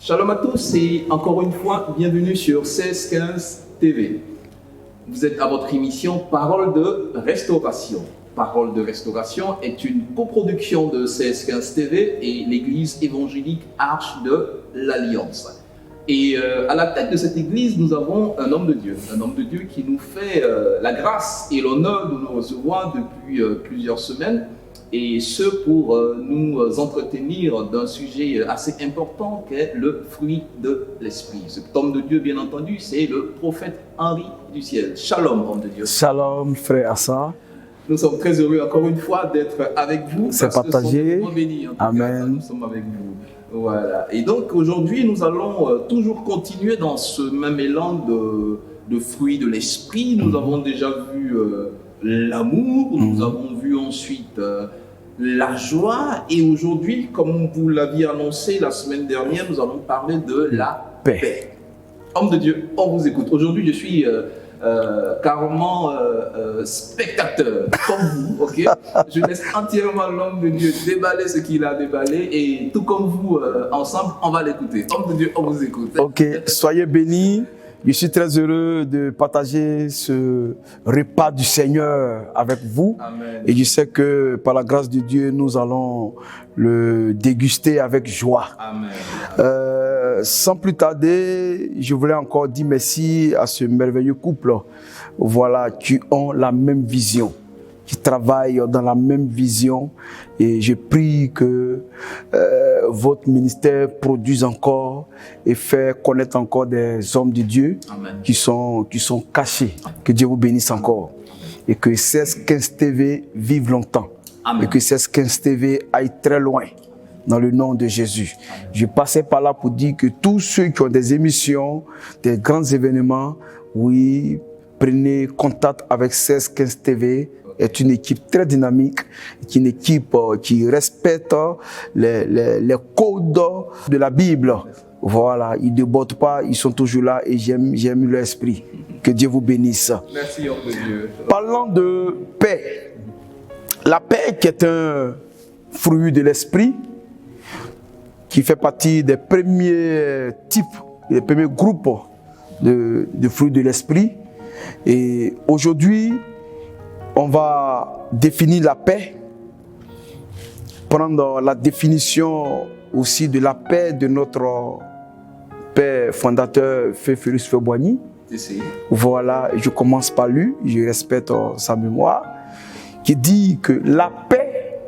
Shalom à tous et encore une fois, bienvenue sur 1615 TV. Vous êtes à votre émission Parole de Restauration. Parole de Restauration est une coproduction de 1615 TV et l'église évangélique Arche de l'Alliance. Et à la tête de cette église, nous avons un homme de Dieu qui nous fait la grâce et l'honneur de nous recevoir depuis plusieurs semaines. Et ce pour nous entretenir d'un sujet assez important qu'est le fruit de l'esprit. Cet homme de Dieu, bien entendu, c'est le prophète Henri du Ciel. Shalom, homme de Dieu. Shalom, frère Assa. Nous sommes très heureux encore une fois d'être avec vous. C'est partagé. Bénis, Amen. Nous sommes avec vous. Voilà. Et donc aujourd'hui, nous allons toujours continuer dans ce même élan de fruit de l'esprit. Nous avons déjà vu l'amour, nous avons vu ensuite la joie, et aujourd'hui, comme vous l'aviez annoncé la semaine dernière, nous allons parler de la paix. Homme de Dieu, on vous écoute. Aujourd'hui, je suis carrément spectateur, comme vous, ok? Je laisse entièrement l'homme de Dieu déballer ce qu'il a déballé, et tout comme vous, ensemble, on va l'écouter. Homme de Dieu, on vous écoute. Ok, soyez bénis. Je suis très heureux de partager ce repas du Seigneur avec vous. Amen. Et je sais que par la grâce de Dieu, nous allons le déguster avec joie. Amen. Sans plus tarder, je voulais encore dire merci à ce merveilleux couple, voilà, qui ont la même vision, qui travaillent dans la même vision. Et je prie que votre ministère produise encore et fait connaître encore des hommes de Dieu. Amen. qui sont cachés. Que Dieu vous bénisse encore. Et que 1615 TV vive longtemps. Amen. Et que 1615 TV aille très loin. Dans le nom de Jésus. Amen. Je passais par là pour dire que tous ceux qui ont des émissions, des grands événements, oui, prenez contact avec 1615 TV. Est une équipe très dynamique, une équipe qui respecte les codes de la Bible. Voilà, ils ne débordent pas, ils sont toujours là et j'aime leur esprit. Que Dieu vous bénisse. Merci, homme de Dieu. Parlant de paix, la paix qui est un fruit de l'esprit, qui fait partie des premiers types, des premiers groupes de fruits de l'esprit. Et aujourd'hui, on va définir la paix, prendre la définition aussi de la paix de notre père fondateur, Feu Félix Feu-Boigny. Voilà, je commence par lui, je respecte sa mémoire, qui dit que la paix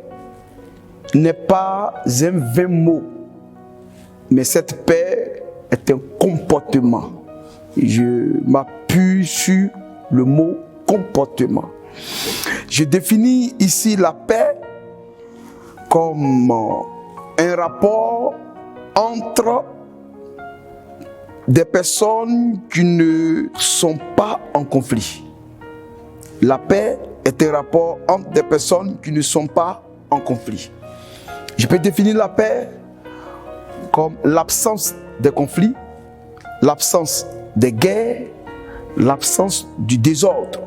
n'est pas un vain mot, mais cette paix est un comportement. Je m'appuie sur le mot comportement. Je définis ici la paix comme un rapport entre des personnes qui ne sont pas en conflit. La paix est un rapport entre des personnes qui ne sont pas en conflit. Je peux définir la paix comme l'absence des conflits, l'absence des guerres, l'absence du désordre.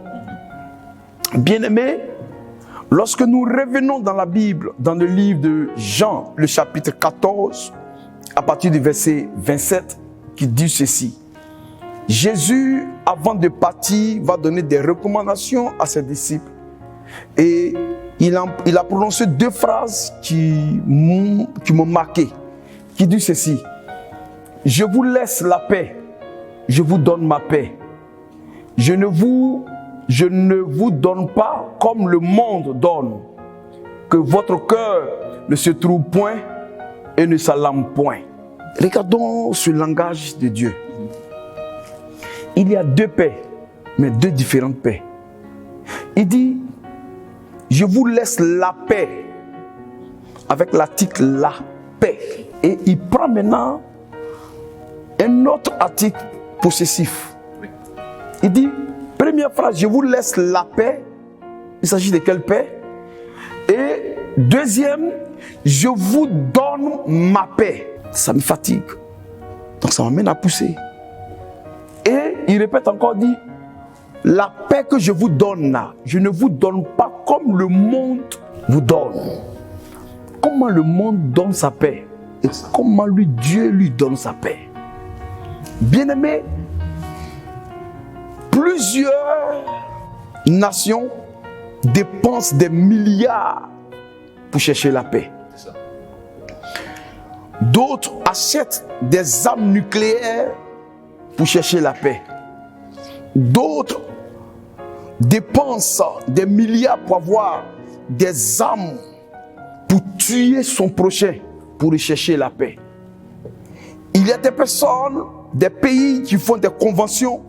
Bien-aimés, lorsque nous revenons dans la Bible, dans le livre de Jean, le chapitre 14, à partir du verset 27, qui dit ceci. Jésus, avant de partir, va donner des recommandations à ses disciples. Et il a prononcé deux phrases qui m'ont marqué, qui dit ceci. Je vous laisse la paix, je vous donne ma paix. Je ne vous donne pas comme le monde donne, que votre cœur ne se trouve point et ne s'alarme point. Regardons ce langage de Dieu. Il y a deux paix, mais deux différentes paix. Il dit, je vous laisse la paix. Avec l'article la paix. Et il prend maintenant un autre article possessif. Il dit, première phrase, je vous laisse la paix. Il s'agit de quelle paix? Et deuxième, je vous donne ma paix. Ça me fatigue. Donc ça m'amène à pousser. Et il répète encore, dit, la paix que je vous donne là, je ne vous donne pas comme le monde vous donne. Comment le monde donne sa paix et comment Dieu lui donne sa paix. Bien-aimés, plusieurs nations dépensent des milliards pour chercher la paix. D'autres achètent des armes nucléaires pour chercher la paix. D'autres dépensent des milliards pour avoir des armes pour tuer son prochain, pour rechercher la paix. Il y a des personnes, des pays qui font des conventions,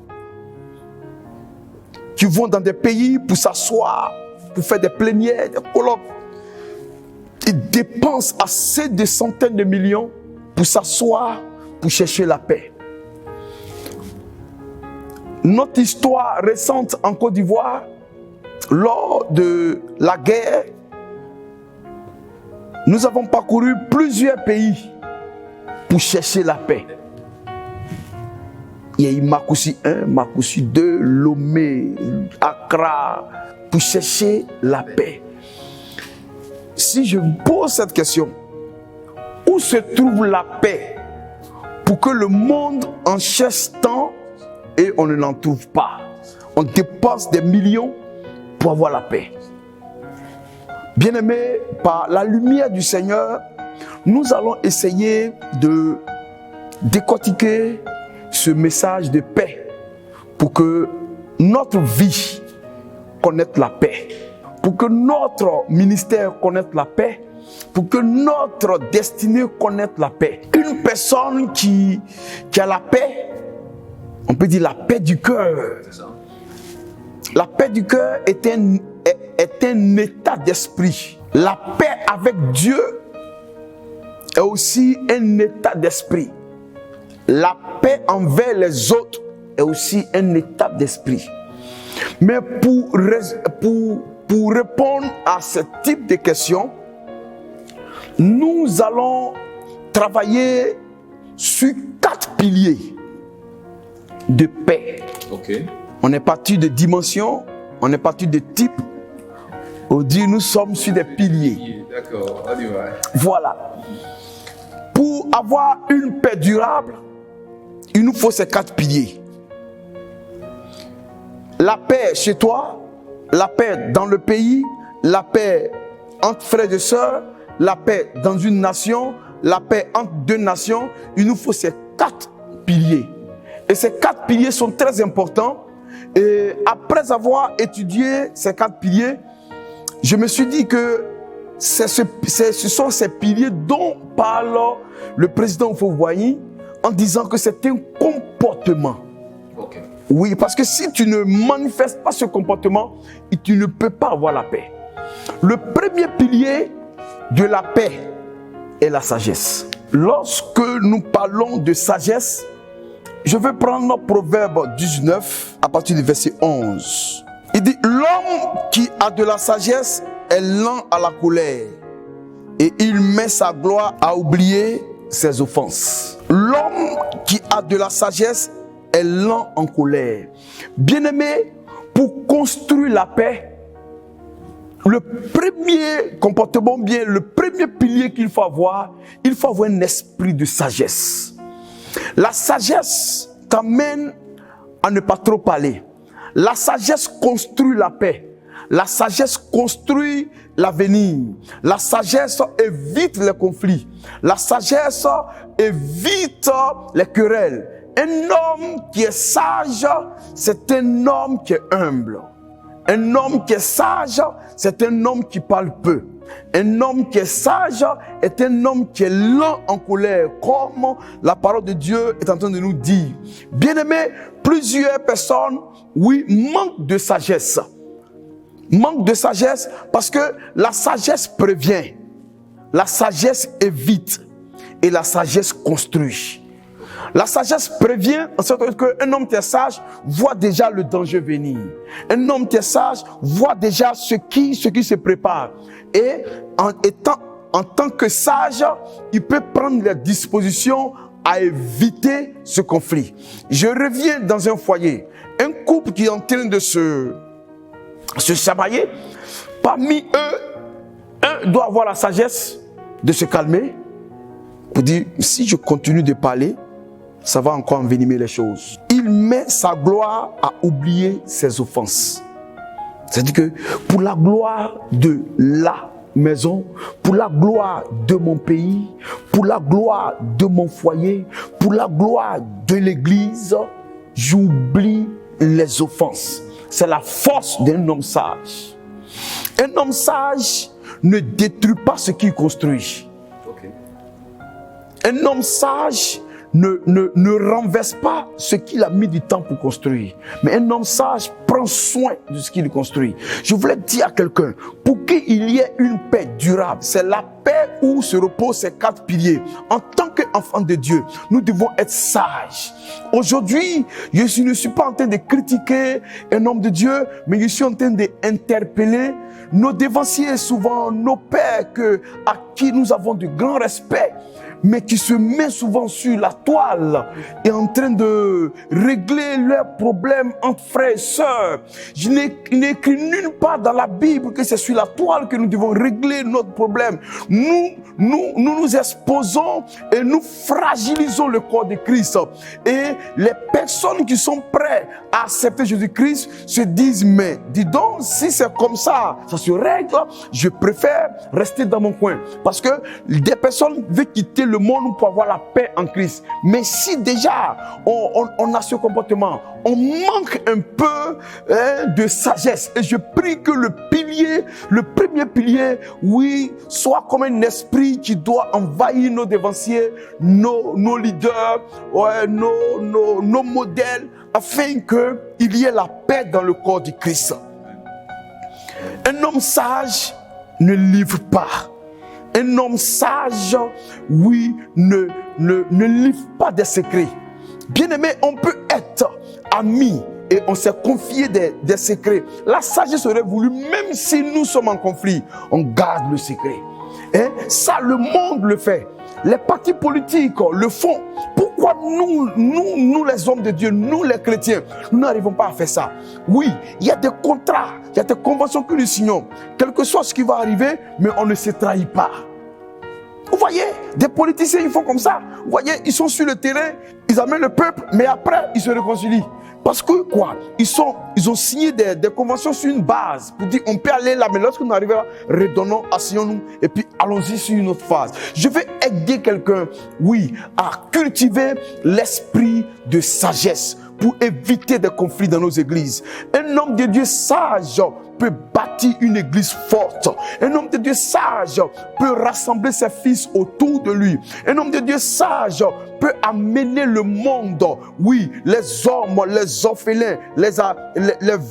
qui vont dans des pays pour s'asseoir, pour faire des plénières, des colloques. Ils dépensent assez de centaines de millions pour s'asseoir, pour chercher la paix. Notre histoire récente en Côte d'Ivoire, lors de la guerre, nous avons parcouru plusieurs pays pour chercher la paix. Il y a eu Makoussi 1, Makoussi 2, Lomé, Accra, pour chercher la paix. Si je me pose cette question, où se trouve la paix pour que le monde en cherche tant et on ne l'en trouve pas? On dépense des millions pour avoir la paix. Bien-aimés, par la lumière du Seigneur, nous allons essayer de décortiquer ce message de paix pour que notre vie connaisse la paix, pour que notre ministère connaisse la paix, pour que notre destinée connaisse la paix. Une personne qui a la paix, on peut dire la paix du cœur. La paix du cœur est un état d'esprit. La paix avec Dieu est aussi un état d'esprit. La paix envers les autres est aussi un état d'esprit. Mais pour répondre à ce type de questions, nous allons travailler sur 4 piliers de paix. Okay. On est parti de dimension, on est parti de type. On dit nous sommes sur des piliers. D'accord, on y va. Voilà. Pour avoir une paix durable, il nous faut ces 4 piliers. La paix chez toi, la paix dans le pays, la paix entre frères et sœurs, la paix dans une nation, la paix entre 2 nations. Il nous faut ces 4 piliers. Et ces 4 piliers sont très importants. Et après avoir étudié ces 4 piliers, je me suis dit que ce sont ces piliers dont parle le président Houphouët-Boigny en disant que c'est un comportement. Okay. Oui, parce que si tu ne manifestes pas ce comportement, tu ne peux pas avoir la paix. Le premier pilier de la paix est la sagesse. Lorsque nous parlons de sagesse, je vais prendre Proverbe 19 à partir du verset 11. Il dit, l'homme qui a de la sagesse est lent à la colère et il met sa gloire à oublier ses offenses. L'homme qui a de la sagesse est lent en colère. Bien-aimé, pour construire la paix, le premier comportement, le premier pilier qu'il faut avoir un esprit de sagesse. La sagesse t'amène à ne pas trop parler. La sagesse construit la paix. La sagesse construit l'avenir. La sagesse évite les conflits. La sagesse évite les querelles. Un homme qui est sage, c'est un homme qui est humble. Un homme qui est sage, c'est un homme qui parle peu. Un homme qui est sage est un homme qui est lent en colère, comme la parole de Dieu est en train de nous dire. Bien-aimés, plusieurs personnes, oui, manquent de sagesse. Manque de sagesse parce que la sagesse prévient, la sagesse évite et la sagesse construit. La sagesse prévient en sorte qu'un homme qui est sage voit déjà le danger venir. Un homme qui est sage voit déjà ce qui se prépare. Et en tant que sage, il peut prendre les dispositions à éviter ce conflit. Je reviens dans un foyer, un couple qui est en train de se chamailler. Parmi eux, un doit avoir la sagesse de se calmer pour dire, si je continue de parler, ça va encore envenimer les choses. Il met sa gloire à oublier ses offenses. C'est-à-dire que pour la gloire de la maison, pour la gloire de mon pays, pour la gloire de mon foyer, pour la gloire de l'église, j'oublie les offenses. C'est la force d'un homme sage. Un homme sage ne détruit pas ce qu'il construit. Okay. Un homme sage ne renverse pas ce qu'il a mis du temps pour construire. Mais un homme sage prend soin de ce qu'il construit. Je voulais dire à quelqu'un, pour qu'il y ait une paix durable, c'est la paix où se reposent ces 4 piliers. En tant qu'enfants de Dieu, nous devons être sages. Aujourd'hui, je ne suis pas en train de critiquer un homme de Dieu, mais je suis en train d'interpeller nos dévanciers, souvent nos pères à qui nous avons de grands respects, mais qui se met souvent sur la toile et en train de régler leurs problèmes entre frères et sœurs. Je n'ai écrit nulle part dans la Bible que c'est sur la toile que nous devons régler notre problème. Nous exposons et nous fragilisons le corps de Christ. Et les personnes qui sont prêtes à accepter Jésus-Christ se disent, mais dis donc, si c'est comme ça, ça se règle, je préfère rester dans mon coin. Parce que des personnes veulent quitter le monde pour avoir la paix en Christ. Mais si déjà on a ce comportement, on manque un peu de sagesse. Et je prie que le premier pilier, oui, soit comme un esprit qui doit envahir nos dévanciers, nos leaders, nos modèles, afin qu'il y ait la paix dans le corps du Christ. Un homme sage ne livre pas. Un homme sage, oui, ne livre pas des secrets. Bien-aimé, on peut être amis et on s'est confié des secrets. La sagesse aurait voulu, même si nous sommes en conflit, on garde le secret. Hein? Ça, le monde le fait. Les partis politiques le font. Pourquoi nous les hommes de Dieu, nous les chrétiens, nous n'arrivons pas à faire ça? Oui, il y a des contrats, il y a des conventions que nous signons. Quel que soit ce qui va arriver, mais on ne se trahit pas. Vous voyez, des politiciens, ils font comme ça. Vous voyez, ils sont sur le terrain, ils amènent le peuple, mais après, ils se réconcilient. Parce que quoi? Ils ont signé des conventions sur une base pour dire on peut aller là, mais lorsque nous arrivons là, redonnons, asseyons-nous et puis allons-y sur une autre phase. Je vais aider quelqu'un, oui, à cultiver l'esprit de sagesse pour éviter des conflits dans nos églises. Un homme de Dieu sage peut bâtir une église forte. Un homme de Dieu sage peut rassembler ses fils autour de lui. Un homme de Dieu sage peut amener le monde, oui, les hommes, les orphelins, les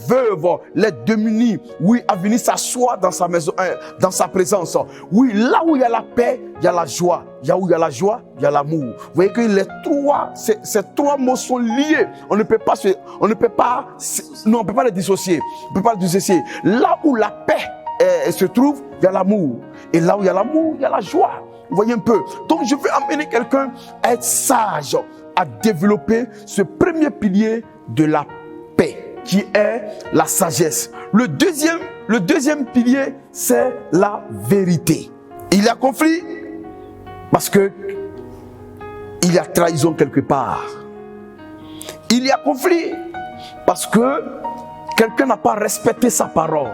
veuves, les démunis, oui, à venir s'asseoir dans sa maison, dans sa présence. Oui, là où il y a la paix, il y a la joie. Là où il y a la joie, il y a l'amour. Vous voyez que ces 3 mots sont liés. On ne peut pas les dissocier. On ne peut pas les dissocier. Là où la paix se trouve, il y a l'amour. Et là où il y a l'amour, il y a la joie. Vous voyez un peu. Donc je veux amener quelqu'un à être sage, à développer ce premier pilier de la paix, qui est la sagesse. Le deuxième pilier, c'est la vérité. Il y a conflit parce que il y a trahison quelque part. Il y a conflit parce que quelqu'un n'a pas respecté sa parole.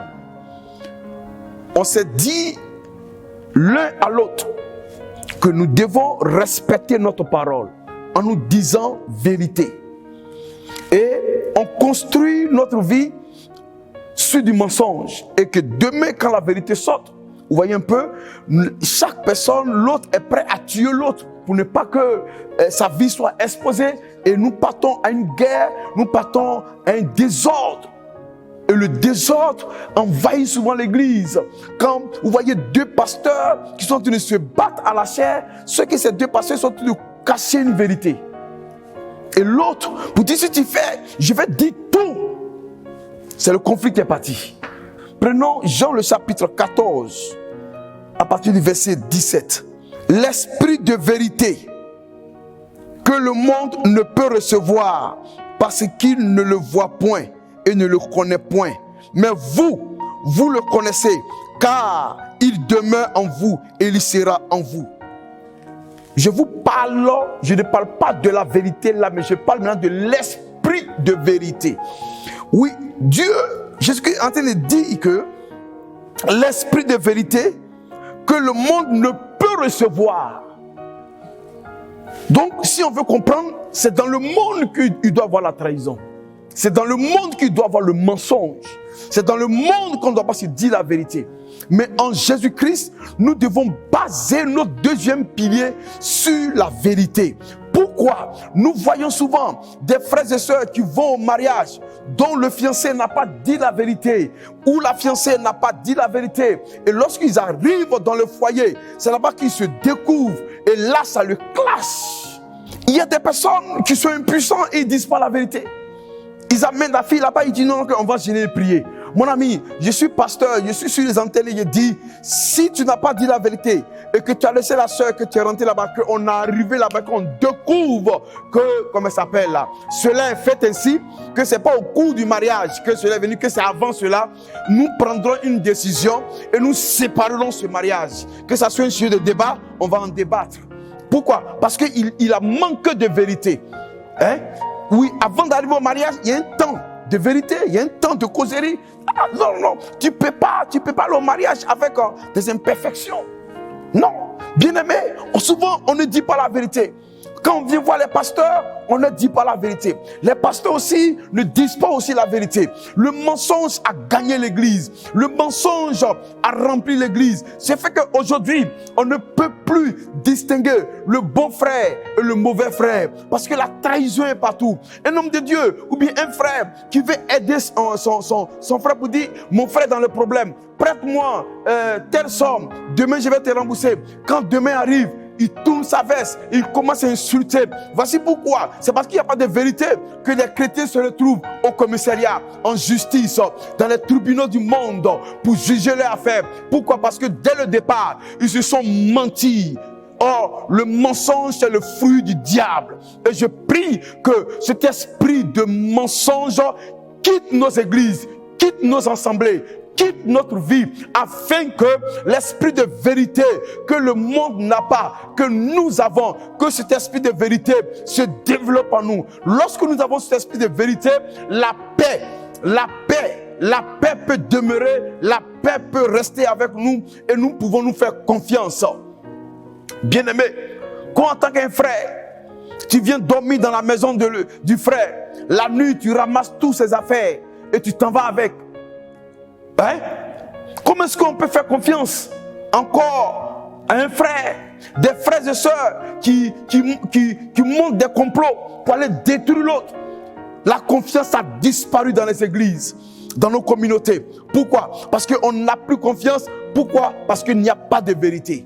On s'est dit l'un à l'autre que nous devons respecter notre parole en nous disant vérité. Et on construit notre vie sur du mensonge. Et que demain, quand la vérité saute, vous voyez un peu, chaque personne, l'autre est prêt à tuer l'autre pour ne pas que sa vie soit exposée. Et nous partons à une guerre, nous partons à un désordre. Et Et le désordre envahit souvent l'église. Quand vous voyez deux pasteurs qui sont en train de se battre à la chair, ceux que ces deux pasteurs sont en train de cacher une vérité. Et l'autre, vous dit, si tu fais, je vais dire tout. C'est le conflit qui est parti. Prenons Jean le chapitre 14, à partir du verset 17. L'esprit de vérité que le monde ne peut recevoir parce qu'il ne le voit point et ne le connaît point. Mais vous, vous le connaissez, car il demeure en vous et il sera en vous. Je vous parle, je ne parle pas de la vérité là, mais je parle maintenant de l'esprit de vérité. Oui, Dieu, Jésus est en train de dire que l'esprit de vérité que le monde ne peut recevoir. Donc, si on veut comprendre, c'est dans le monde qu'il doit avoir la trahison. C'est dans le monde qu'il doit avoir le mensonge. C'est dans le monde qu'on ne doit pas se dire la vérité. Mais en Jésus-Christ, nous devons baser notre deuxième pilier sur la vérité. Pourquoi? Nous voyons souvent des frères et sœurs qui vont au mariage dont le fiancé n'a pas dit la vérité ou la fiancée n'a pas dit la vérité. Et lorsqu'ils arrivent dans le foyer, c'est là-bas qu'ils se découvrent et là, ça le clash. Il y a des personnes qui sont impuissantes et ils ne disent pas la vérité. Ils amènent la fille là-bas, ils disent non, on va gêner et prier. Mon ami, je suis pasteur, je suis sur les antennes et je dis, si tu n'as pas dit la vérité et que tu as laissé la soeur, que tu es rentré là-bas, qu'on est arrivé là-bas, qu'on découvre que, comment ça s'appelle là, cela est fait ainsi, que ce n'est pas au cours du mariage que cela est venu, que c'est avant cela, nous prendrons une décision et nous séparerons ce mariage. Que ça soit un sujet de débat, on va en débattre. Pourquoi? Parce qu'il a manqué de vérité. Hein? Oui, avant d'arriver au mariage, il y a un temps de vérité, il y a un temps de causerie. Ah, non, tu peux pas aller au mariage avec des imperfections. Non, bien-aimé, souvent on ne dit pas la vérité. Quand on vient voir les pasteurs, on ne dit pas la vérité. Les pasteurs aussi ne disent pas aussi la vérité. Le mensonge a gagné l'église. Le mensonge a rempli l'église. C'est fait qu'aujourd'hui, on ne peut plus distinguer le bon frère et le mauvais frère. Parce que la trahison est partout. Un homme de Dieu ou bien un frère qui veut aider son frère pour dire, mon frère est dans le problème, prête-moi telle somme, demain je vais te rembourser. Quand demain arrive, il tourne sa veste, il commence à insulter. Voici pourquoi. C'est parce qu'il n'y a pas de vérité que les chrétiens se retrouvent au commissariat, en justice, dans les tribunaux du monde pour juger leurs affaires. Pourquoi? Parce que dès le départ, ils se sont mentis. Or, le mensonge, c'est le fruit du diable. Et je prie que cet esprit de mensonge quitte nos églises, quitte nos assemblées, quitte notre vie, afin que l'esprit de vérité que le monde n'a pas, que nous avons, que cet esprit de vérité se développe en nous. Lorsque nous avons cet esprit de vérité, la paix peut demeurer, la paix peut rester avec nous et nous pouvons nous faire confiance. Bien-aimé, quand en tant qu'un frère, tu viens dormir dans la maison du frère, la nuit tu ramasses toutes ses affaires et tu t'en vas avec. Hein? Comment est-ce qu'on peut faire confiance encore à un frère, des frères et sœurs qui montent des complots pour aller détruire l'autre? La confiance a disparu dans les églises, dans nos communautés. Pourquoi? Parce qu'on n'a plus confiance. Pourquoi? Parce qu'il n'y a pas de vérité.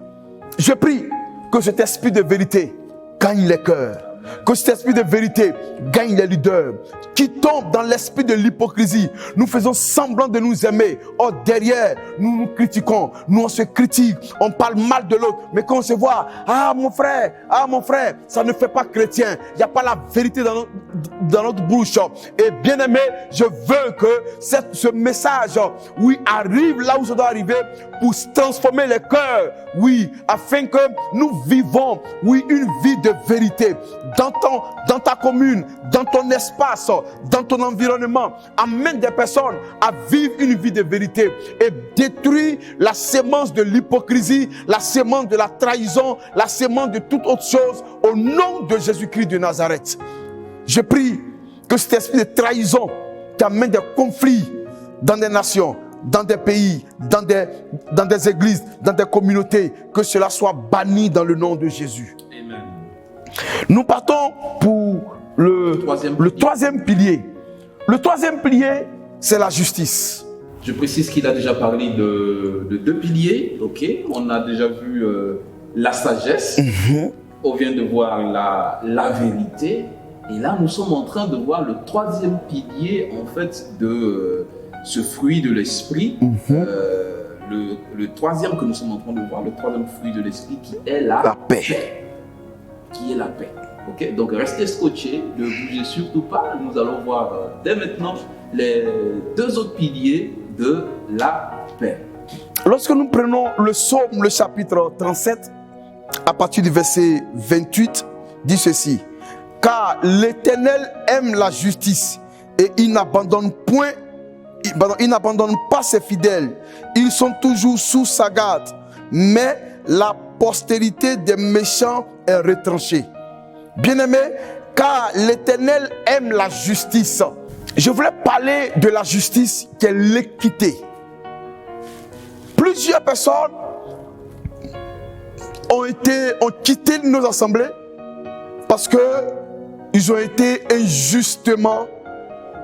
Je prie que cet esprit de vérité gagne les cœurs. Que cet esprit de vérité gagne les leaders, qui tombent dans l'esprit de l'hypocrisie. Nous faisons semblant de nous aimer. Or derrière, nous nous critiquons. Nous on se critique, on parle mal de l'autre. Mais quand on se voit, mon frère, ça ne fait pas chrétien. Il n'y a pas la vérité dans notre bouche. Et bien aimé, je veux que ce message, oui, arrive là où ça doit arriver pour transformer les cœurs. Oui, afin que nous vivons, oui, une vie de vérité. Dans ta commune, dans ton espace, dans ton environnement, amène des personnes à vivre une vie de vérité et détruire la sémence de l'hypocrisie, la sémence de la trahison, la sémence de toute autre chose au nom de Jésus-Christ de Nazareth. Je prie que cet esprit de trahison qui amène des conflits dans des nations, dans des pays, dans des églises, dans des communautés, que cela soit banni dans le nom de Jésus. Amen. Nous partons pour le troisième pilier. Le troisième pilier, c'est la justice. Je précise qu'il a déjà parlé de 2 piliers. Ok, on a déjà vu la sagesse. On vient de voir la vérité. Et là, nous sommes en train de voir le 3e pilier, en fait, de ce fruit de l'esprit. Le 3e que nous sommes en train de voir, le 3e fruit de l'esprit, qui est la paix. Qui est la paix. Ok, donc restez scotchés, ne bougez surtout pas. Nous allons voir dès maintenant les 2 autres piliers de la paix. Lorsque nous prenons le psaume, le chapitre 37, à partir du verset 28, dit ceci: car l'Éternel aime la justice et il n'abandonne pas ses fidèles. Ils sont toujours sous sa garde, mais la postérité des méchants est retranchée. Bien-aimé, car l'Éternel aime la justice. Je voulais parler de la justice qui est l'équité. Plusieurs personnes ont quitté nos assemblées parce que ils ont été injustement,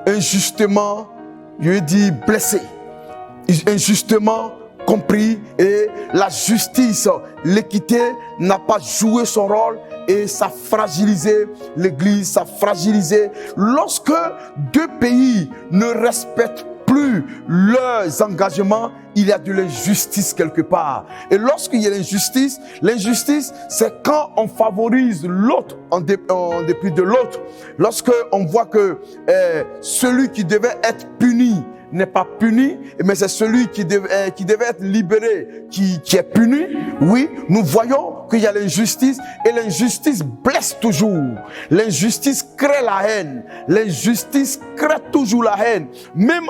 je veux dire blessés, injustement compris, et la justice, l'équité n'a pas joué son rôle et ça fragilisait l'église, ça fragilisait. Lorsque 2 pays ne respectent plus leurs engagements, il y a de l'injustice quelque part. Et lorsqu'il y a l'injustice, c'est quand on favorise l'autre en dépit de l'autre. Lorsque on voit que celui qui devait être puni n'est pas puni, mais c'est celui qui devait être libéré qui est puni. Oui, nous voyons qu'il y a l'injustice, et l'injustice blesse toujours. L'injustice crée la haine. L'injustice crée toujours la haine. Même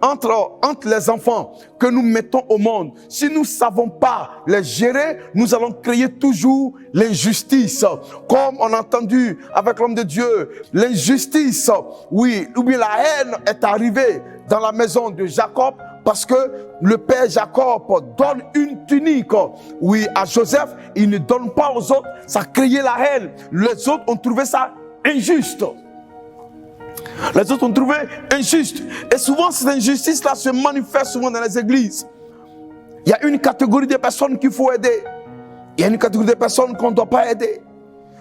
entre les enfants que nous mettons au monde, si nous ne savons pas les gérer, nous allons créer toujours l'injustice. Comme on a entendu avec l'homme de Dieu, l'injustice, oui, ou bien la haine est arrivée dans la maison de Jacob, parce que le père Jacob donne une tunique, oui, à Joseph, il ne donne pas aux autres, ça a créé la haine. Les autres ont trouvé ça injuste. Les autres ont trouvé injuste. Et souvent, cette injustice-là se manifeste souvent dans les églises. Il y a une catégorie de personnes qu'il faut aider. Il y a une catégorie de personnes qu'on ne doit pas aider.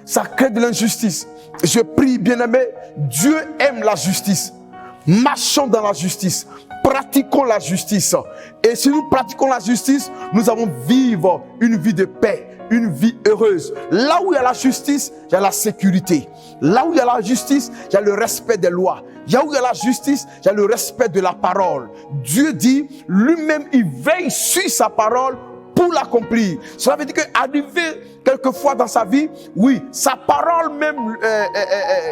Ça crée de l'injustice. Je prie, bien-aimé, Dieu aime la justice. Marchons dans la justice. Pratiquons la justice. Et si nous pratiquons la justice, nous allons vivre une vie de paix, une vie heureuse. Là où il y a la justice, il y a la sécurité. Là où il y a la justice, il y a le respect des lois. Là où il y a la justice, il y a le respect de la parole. Dieu dit, lui-même, il veille sur sa parole pour l'accomplir. Cela veut dire qu'arriver quelquefois dans sa vie, oui, sa parole même,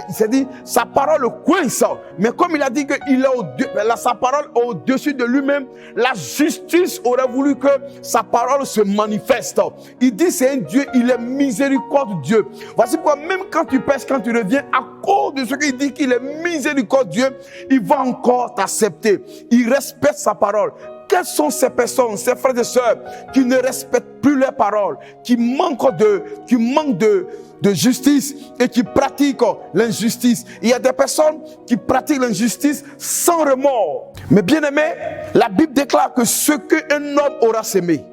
il s'est dit, sa parole coince. Mais comme il a dit qu'il est sa parole au-dessus de lui-même, la justice aurait voulu que sa parole se manifeste. Il dit, c'est un Dieu, il est miséricordieux. Voici pourquoi même quand tu pèches, quand tu reviens, à cause de ce qu'il dit qu'il est miséricordieux, il va encore t'accepter. Il respecte sa parole. Quelles sont ces personnes, ces frères et sœurs qui ne respectent plus leurs paroles, qui manquent de justice et qui pratiquent l'injustice? Il y a des personnes qui pratiquent l'injustice sans remords. Mais bien aimé, la Bible déclare que ce qu'un homme aura semé,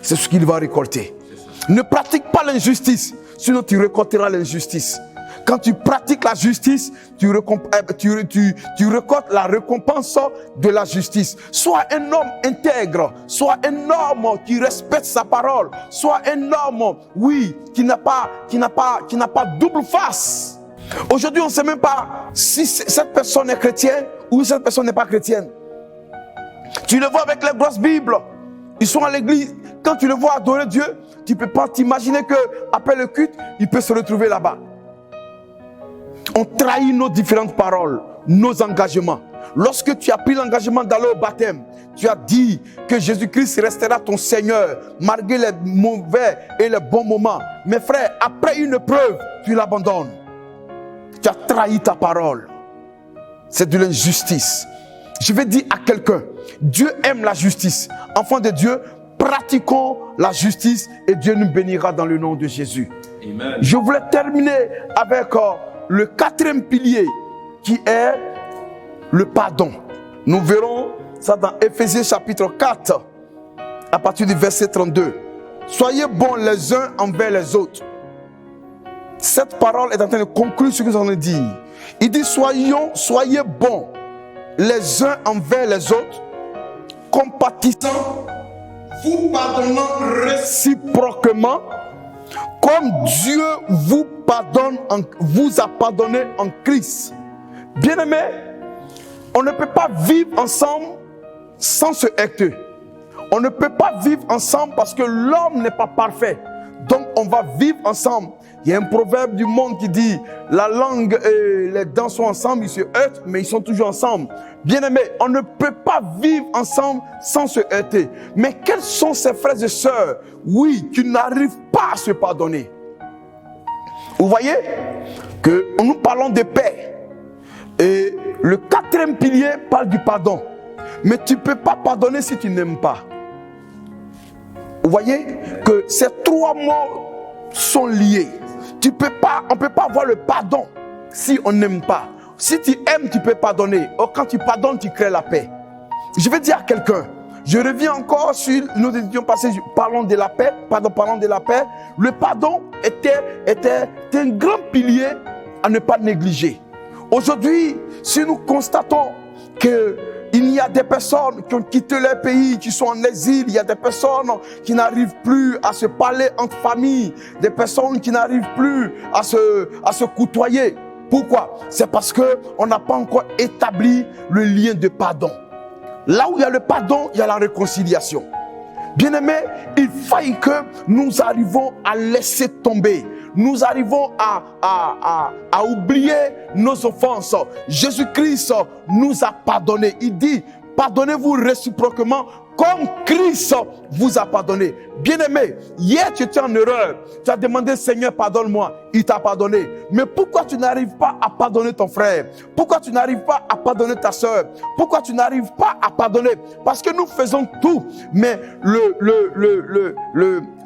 c'est ce qu'il va récolter. Ne pratique pas l'injustice, sinon tu récolteras l'injustice. Quand tu pratiques la justice, tu récoltes la récompense de la justice. Sois un homme intègre, sois un homme qui respecte sa parole, sois un homme, oui, qui n'a pas double face. Aujourd'hui, on ne sait même pas si cette personne est chrétienne ou cette personne n'est pas chrétienne. Tu le vois avec les grosses Bibles. Ils sont à l'église. Quand tu le vois adorer Dieu, tu ne peux pas t'imaginer qu'après le culte, il peut se retrouver là-bas. On trahit nos différentes paroles, nos engagements. Lorsque tu as pris l'engagement d'aller au baptême, tu as dit que Jésus-Christ restera ton Seigneur, malgré les mauvais et les bons moments. Mes frères, après une preuve, tu l'abandonnes. Tu as trahi ta parole. C'est de l'injustice. Je vais dire à quelqu'un, Dieu aime la justice. Enfants de Dieu, pratiquons la justice et Dieu nous bénira dans le nom de Jésus. Amen. Je voulais terminer avec le 4e pilier qui est le pardon. Nous verrons ça dans Éphésiens chapitre 4, à partir du verset 32. Soyez bons les uns envers les autres. Cette parole est en train de conclure ce que nous allons dire. Il dit soyez bons les uns envers les autres, compatissants, vous pardonnant réciproquement, comme Dieu vous a pardonné en Christ. Bien-aimés, on ne peut pas vivre ensemble sans se heurter. On ne peut pas vivre ensemble parce que l'homme n'est pas parfait. Donc on va vivre ensemble. Il y a un proverbe du monde qui dit la langue et les dents sont ensemble, ils se heurtent, mais ils sont toujours ensemble. Bien-aimés, on ne peut pas vivre ensemble sans se heurter. Mais quels sont ces frères et sœurs, oui, qui n'arrivent pas à se pardonner? Vous voyez que nous parlons de paix. Et le 4e pilier parle du pardon. Mais tu ne peux pas pardonner si tu n'aimes pas. Vous voyez que ces 3 mots sont liés. On ne peut pas avoir le pardon si on n'aime pas. Si tu aimes, tu peux pardonner. Or, quand tu pardonnes, tu crées la paix. Je vais dire à quelqu'un, je reviens encore sur nos études passées, parlons de la paix. Le pardon était un grand pilier à ne pas négliger. Aujourd'hui, si nous constatons qu'il y a des personnes qui ont quitté leur pays, qui sont en exil, il y a des personnes qui n'arrivent plus à se parler entre familles, des personnes qui n'arrivent plus à se côtoyer. Pourquoi? C'est parce qu'on n'a pas encore établi le lien de pardon. Là où il y a le pardon, il y a la réconciliation. Bien-aimés, il faille que nous arrivons à laisser tomber. Nous arrivons à oublier nos offenses. Jésus-Christ nous a pardonné. Il dit, pardonnez-vous réciproquement comme Christ vous a pardonné. Bien-aimé, hier tu étais en erreur. Tu as demandé, Seigneur, pardonne-moi. Il t'a pardonné. Mais pourquoi tu n'arrives pas à pardonner ton frère? Pourquoi tu n'arrives pas à pardonner ta soeur? Pourquoi tu n'arrives pas à pardonner? Parce que nous faisons tout. Mais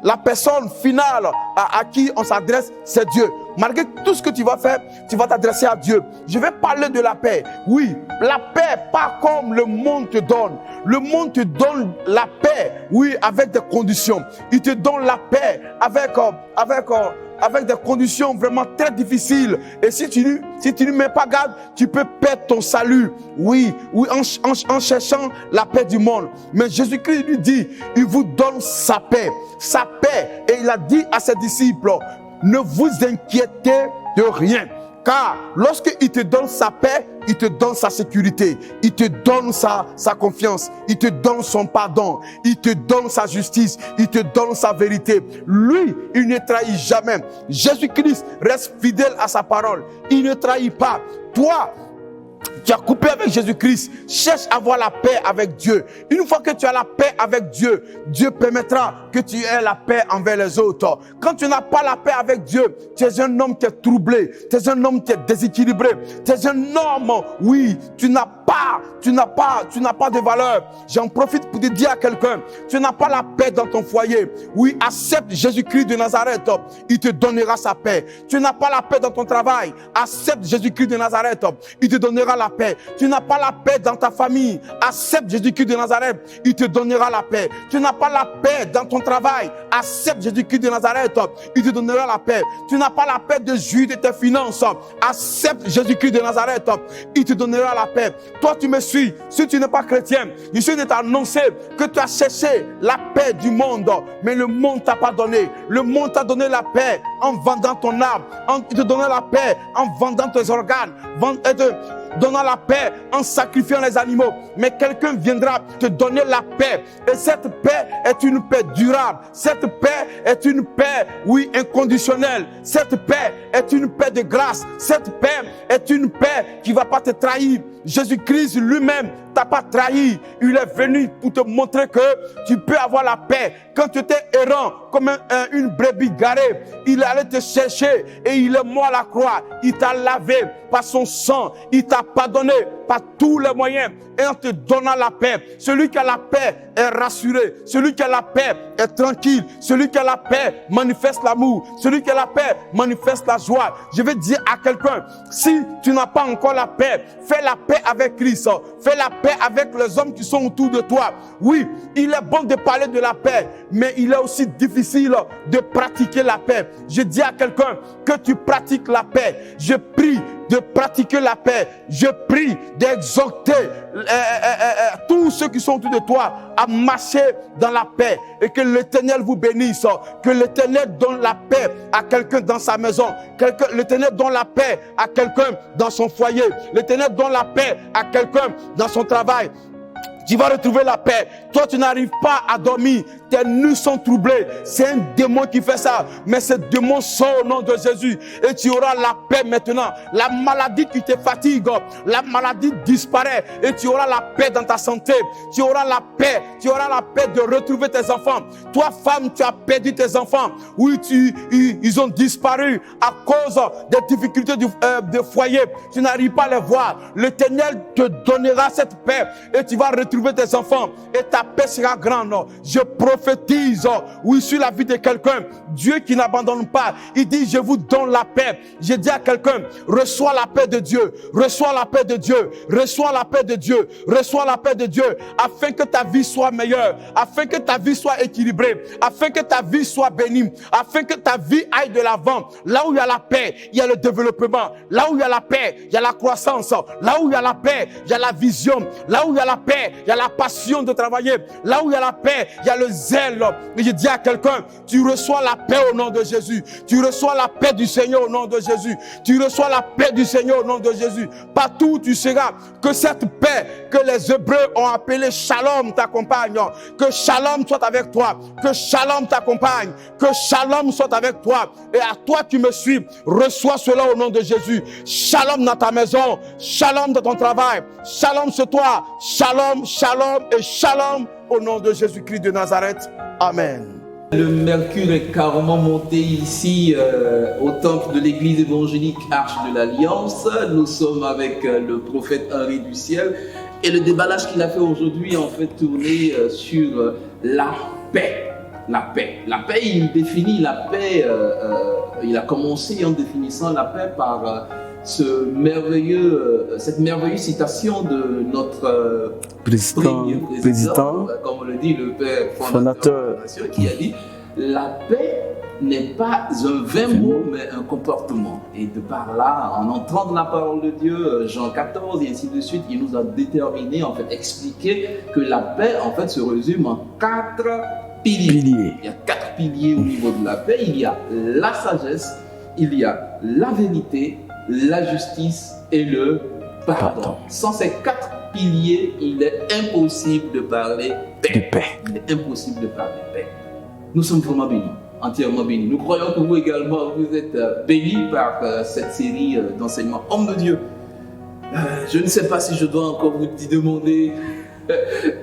la personne finale à qui on s'adresse, c'est Dieu. Malgré tout ce que tu vas faire, tu vas t'adresser à Dieu. Je vais parler de la paix. Oui, la paix, pas comme le monde te donne. Le monde te donne la paix, oui, avec des conditions. Il te donne la paix avec des conditions vraiment très difficiles. Et si tu ne mets pas garde, tu peux perdre ton salut. Oui, en cherchant la paix du monde. Mais Jésus-Christ lui dit, il vous donne sa paix. Sa paix. Et il a dit à ses disciples, ne vous inquiétez de rien. Car lorsqu'il te donne sa paix, il te donne sa sécurité, il te donne sa confiance, il te donne son pardon, il te donne sa justice, il te donne sa vérité. Lui, il ne trahit jamais. Jésus-Christ reste fidèle à sa parole. Il ne trahit pas. Toi, tu as coupé avec Jésus-Christ, cherche à avoir la paix avec Dieu. Une fois que tu as la paix avec Dieu, Dieu permettra que tu aies la paix envers les autres. Quand tu n'as pas la paix avec Dieu, tu es un homme qui est troublé, tu es un homme qui est déséquilibré, tu es un homme, oui, tu n'as pas de valeur. J'en profite pour te dire à quelqu'un, tu n'as pas la paix dans ton foyer. Oui, accepte Jésus-Christ de Nazareth, il te donnera sa paix. Tu n'as pas la paix dans ton travail, accepte Jésus-Christ de Nazareth, il te donnera la paix. Tu n'as pas la paix dans ta famille, accepte Jésus-Christ de Nazareth, il te donnera la paix. Tu n'as pas la paix dans ton travail, accepte Jésus-Christ de Nazareth, il te donnera la paix. Tu n'as pas la paix de jouir de tes finances, accepte Jésus-Christ de Nazareth, il te donnera la paix. Toi, tu me suis, si tu n'es pas chrétien, je suis de t'annoncer que tu as cherché la paix du monde, mais le monde t'a pas donné. Le monde t'a donné la paix en vendant ton âme, il te donnait la paix en vendant tes organes, donnant la paix en sacrifiant les animaux. Mais quelqu'un viendra te donner la paix. Et cette paix est une paix durable. Cette paix est une paix, oui, inconditionnelle. Cette paix est une paix de grâce. Cette paix est une paix qui ne va pas te trahir. Jésus-Christ lui-même t'a pas trahi. Il est venu pour te montrer que tu peux avoir la paix. quand tu étais errant comme une brebis garée, il allait te chercher et il est mort à la croix. Il t'a lavé par son sang, il t'a pardonné par tous les moyens et en te donnant la paix. Celui qui a la paix est rassuré, celui qui a la paix est tranquille, celui qui a la paix manifeste l'amour, celui qui a la paix manifeste la joie. Je vais dire à quelqu'un, si tu n'as pas encore la paix, fais la paix avec Christ, fais la paix avec les hommes qui sont autour de toi. Oui, il est bon de parler de la paix, mais il est aussi difficile de pratiquer la paix. Je dis à quelqu'un que tu pratiques la paix. Je prie de pratiquer la paix. Je prie d'exhorter tous ceux qui sont autour de toi à marcher dans la paix et que l'Éternel vous bénisse, que l'Éternel donne la paix à quelqu'un dans sa maison, l'Éternel donne la paix à quelqu'un dans son foyer, l'Éternel donne la paix à quelqu'un dans son travail. Tu vas retrouver la paix. Toi, tu n'arrives pas à dormir. Tes nuits sont troublées. C'est un démon qui fait ça. Mais ce démon sort au nom de Jésus. Et tu auras la paix maintenant. La maladie qui te fatigue, la maladie disparaît. Et tu auras la paix dans ta santé. Tu auras la paix. Tu auras la paix de retrouver tes enfants. Toi, femme, tu as perdu tes enfants. Oui, ils ont disparu à cause des difficultés de foyer. Tu n'arrives pas à les voir. L'Éternel te donnera cette paix. Et tu vas retrouver tes enfants et ta paix sera grande. Je prophétise, oui, sur la vie de quelqu'un. Dieu qui n'abandonne pas, il dit je vous donne la paix. Je dis à quelqu'un, reçois la paix de Dieu, reçois la paix de Dieu, reçois la paix de Dieu, reçois la paix de Dieu, afin que ta vie soit meilleure, afin que ta vie soit équilibrée, afin que ta vie soit bénie, afin que ta vie aille de l'avant. Là où il y a la paix, il y a le développement. Là où il y a la paix, il y a la croissance. Là où il y a la paix, il y a la vision. Là où il y a la paix, il y a la passion de travailler. Là où il y a la paix, il y a le zèle. Et je dis à quelqu'un, tu reçois la paix au nom de Jésus. Tu reçois la paix du Seigneur au nom de Jésus. Tu reçois la paix du Seigneur au nom de Jésus. Partout où tu seras, que cette paix que les Hébreux ont appelée Shalom t'accompagne. Que Shalom soit avec toi. Que Shalom t'accompagne. Que Shalom soit avec toi. Et à toi qui me suis, reçois cela au nom de Jésus. Shalom dans ta maison. Shalom dans ton travail. Shalom sur toi. Shalom, shalom et shalom au nom de Jésus-Christ de Nazareth. Amen. Le mercure est carrément monté ici au temple de l'église évangélique Arche de l'Alliance. Nous sommes avec le prophète Henri du Ciel et le déballage qu'il a fait aujourd'hui en fait tourner sur la paix. La paix. La paix, il définit la paix, il a commencé en définissant la paix par cette merveilleuse citation de notre président, comme on le dit, le père fondateur, qui a dit « La paix n'est pas un vain mot, mais un comportement. » Et de par là, en entrant dans la parole de Dieu, Jean 14 et ainsi de suite, il nous a déterminé, en fait, expliqué que la paix, en fait, se résume en 4 piliers. Il y a 4 piliers au niveau de la paix. Il y a la sagesse, il y a la vérité, la justice et le pardon. Sans ces 4 piliers, il est impossible de parler paix. Il est impossible de parler paix. Nous sommes vraiment bénis, entièrement bénis. Nous croyons que vous également, vous êtes bénis par cette série d'enseignements Hommes de Dieu. Je ne sais pas si je dois encore vous demander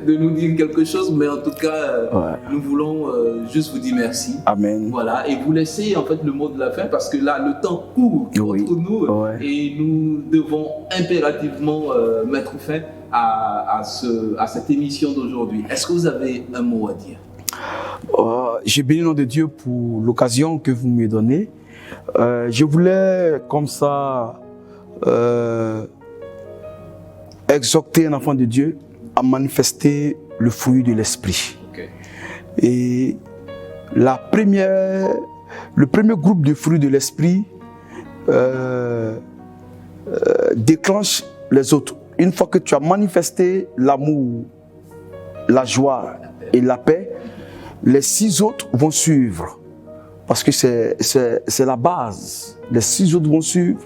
de nous dire quelque chose, mais en tout cas, nous voulons juste vous dire merci. Amen. Voilà, et vous laisser en fait le mot de la fin parce que là, le temps court entre nous et nous devons impérativement mettre fin à cette émission d'aujourd'hui. Est-ce que vous avez un mot à dire? J'ai béni le nom de Dieu pour l'occasion que vous me donnez. Je voulais comme ça exhorter un enfant de Dieu à manifester le fruit de l'esprit. Et le premier groupe de fruits de l'esprit déclenche les autres. Une fois que tu as manifesté l'amour, la joie et la paix, les 6 autres vont suivre. Parce que c'est la base. Les 6 autres vont suivre.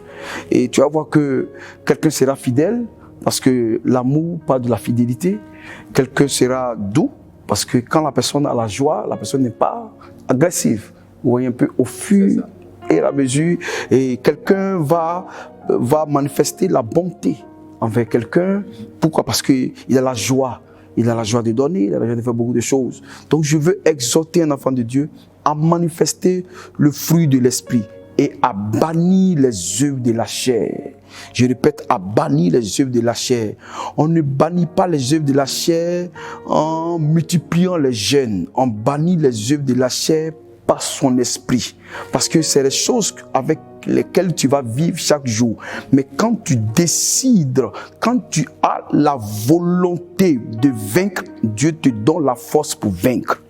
Et tu vas voir que quelqu'un sera fidèle, parce que l'amour parle de la fidélité. Quelqu'un sera doux, parce que quand la personne a la joie, la personne n'est pas agressive. Vous voyez un peu au fur et à mesure. Et quelqu'un va manifester la bonté envers quelqu'un. Pourquoi? Parce qu'il a la joie. il a la joie de donner, il a la joie de faire beaucoup de choses. Donc je veux exhorter un enfant de Dieu à manifester le fruit de l'esprit et à bannir les œuvres de la chair. Je répète, à bannir les œuvres de la chair. On ne bannit pas les œuvres de la chair en multipliant les jeûnes. On bannit les œuvres de la chair par son esprit. Parce que c'est les choses avec lesquelles tu vas vivre chaque jour. Mais quand tu décides, quand tu as la volonté de vaincre, Dieu te donne la force pour vaincre.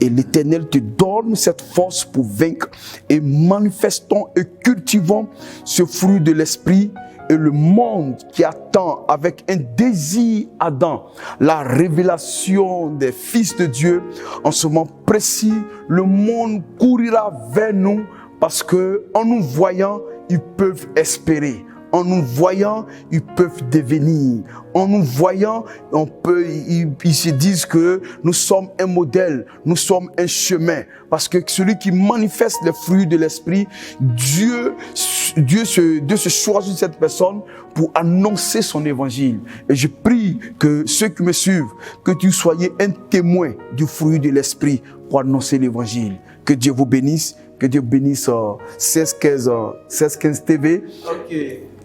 Et l'Éternel te donne cette force pour vaincre. Et manifestons et cultivons ce fruit de l'esprit. Et le monde qui attend avec un désir ardent la révélation des fils de Dieu, en ce moment précis, le monde courira vers nous parce que en nous voyant, ils peuvent espérer. En nous voyant, ils peuvent devenir. En nous voyant, ils se disent que nous sommes un modèle, nous sommes un chemin. Parce que celui qui manifeste les fruits de l'esprit, Dieu se choisit cette personne pour annoncer son évangile. Et je prie que ceux qui me suivent, que tu soyez un témoin du fruit de l'esprit pour annoncer l'évangile. Que Dieu vous bénisse. Que Dieu bénisse 1615 TV. Ok.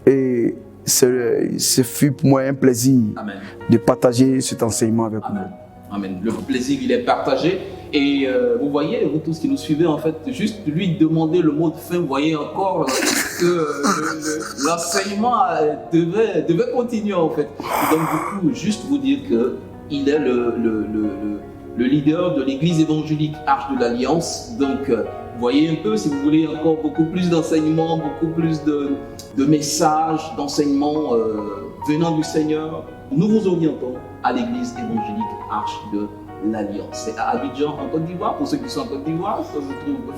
Et ce fut pour moi un plaisir Amen. De partager cet enseignement avec Amen. Vous. Amen. Le plaisir, il est partagé. Et vous voyez, vous tous qui nous suivez, en fait, juste lui demander le mot de fin, vous voyez encore que l'enseignement devait continuer, en fait. Et donc, du coup, juste vous dire qu'il est le leader de l'église évangélique Arche de l'Alliance. Donc, vous voyez un peu, si vous voulez encore beaucoup plus d'enseignements, beaucoup plus de messages, d'enseignements venant du Seigneur, nous vous orientons à l'église évangélique Arche de l'Alliance. C'est à Abidjan, en Côte d'Ivoire. Pour ceux qui sont en Côte d'Ivoire,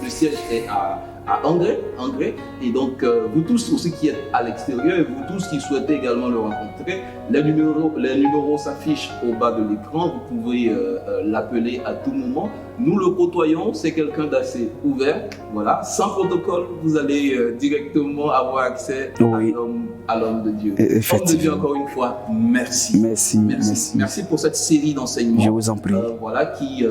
le siège est à Angré. Et donc, vous tous aussi qui êtes à l'extérieur, et vous tous qui souhaitez également le rencontrer, les numéros s'affichent au bas de l'écran. Vous pouvez l'appeler à tout moment. Nous le côtoyons, c'est quelqu'un d'assez ouvert, voilà, sans protocole. Vous allez directement avoir accès à l'homme de Dieu. Homme de Dieu, encore une fois, merci. Merci pour cette série d'enseignements. Je vous en prie. Voilà, qui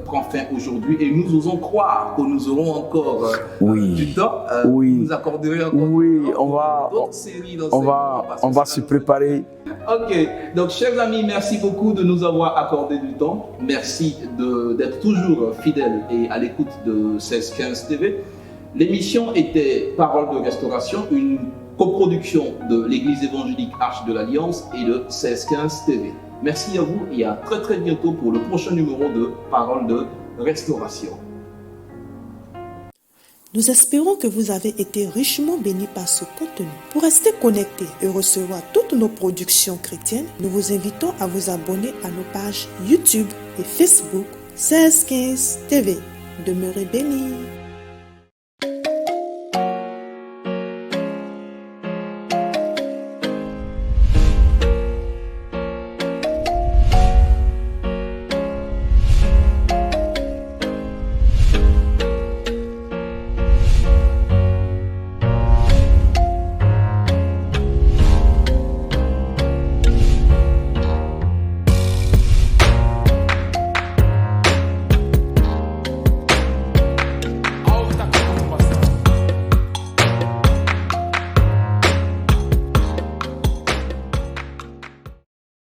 prend fin aujourd'hui, et nous osons croire que nous aurons encore du temps. Vous nous accorderez encore d'autres séries d'enseignements. On va se préparer. Ok, donc chers amis, merci beaucoup de nous avoir accordé du temps. Merci d'être toujours fidèles et à l'écoute de 1615 TV. L'émission était Parole de Restauration, une coproduction de l'église évangélique Arche de l'Alliance et de 1615 TV. Merci à vous et à très très bientôt pour le prochain numéro de Parole de Restauration. Nous espérons que vous avez été richement bénis par ce contenu. Pour rester connecté et recevoir toutes nos productions chrétiennes, nous vous invitons à vous abonner à nos pages YouTube et Facebook 1615 TV. Demeurez bénis.